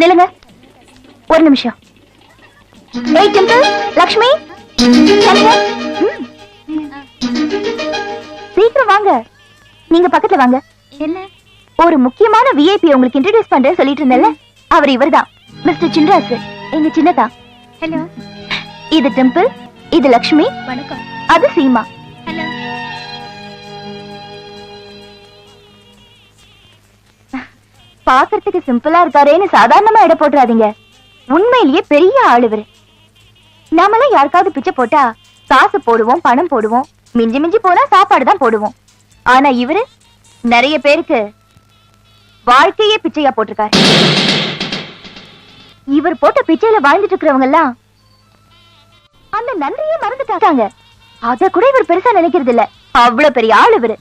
நில்லுங்க, ஒரு நிமிஷம். ஏய் டிம்பிள், லக்ஷ்மி, சந்தியா, சீக்கிரம் வாங்க. நீங்க பக்கத்துல வாங்க. என்ன? ஒரு முக்கியமான விஐபி உங்களுக்கு இன்ட்ரோடியூஸ் பண்றேன்னு சொல்லிட்டு இருந்தேன்ல, அவர் இவர்தான், மிஸ்டர் சின்ராசு, எங்க சின்னதா. ஹலோ. இது டிம்பிள், இது லக்ஷ்மி. வணக்கம். அது சீமா. ஹலோ. பாக்குறதுக்கு சிம்பிளா இருக்காரேன்னு சாதாரணமா எடை போட்டுறாதீங்க. உண்மையிலேயே பெரிய ஆளு இவரு. நாமெல்லாம் யாருக்காவது பிச்சை போட்டா காசு போடுவோம், பணம் போடுவோம், மிஞ்சி மிஞ்சி போனா சாப்பாடு தான் போடுவோம். ஆனா இவரு நிறைய பேருக்கு வாழ்க்கையே பிச்சையா போட்டிருக்காரு. இவர் போட்ட பிச்சையில வாழ்ந்துட்டு இருக்கிறவங்க எல்லாம் அந்த நன்றியே மறந்துட்டாங்க. அத கூட இவர் பெருசா நினைக்கிறது இல்ல. அவ்வளவு பெரிய ஆளு இவரு.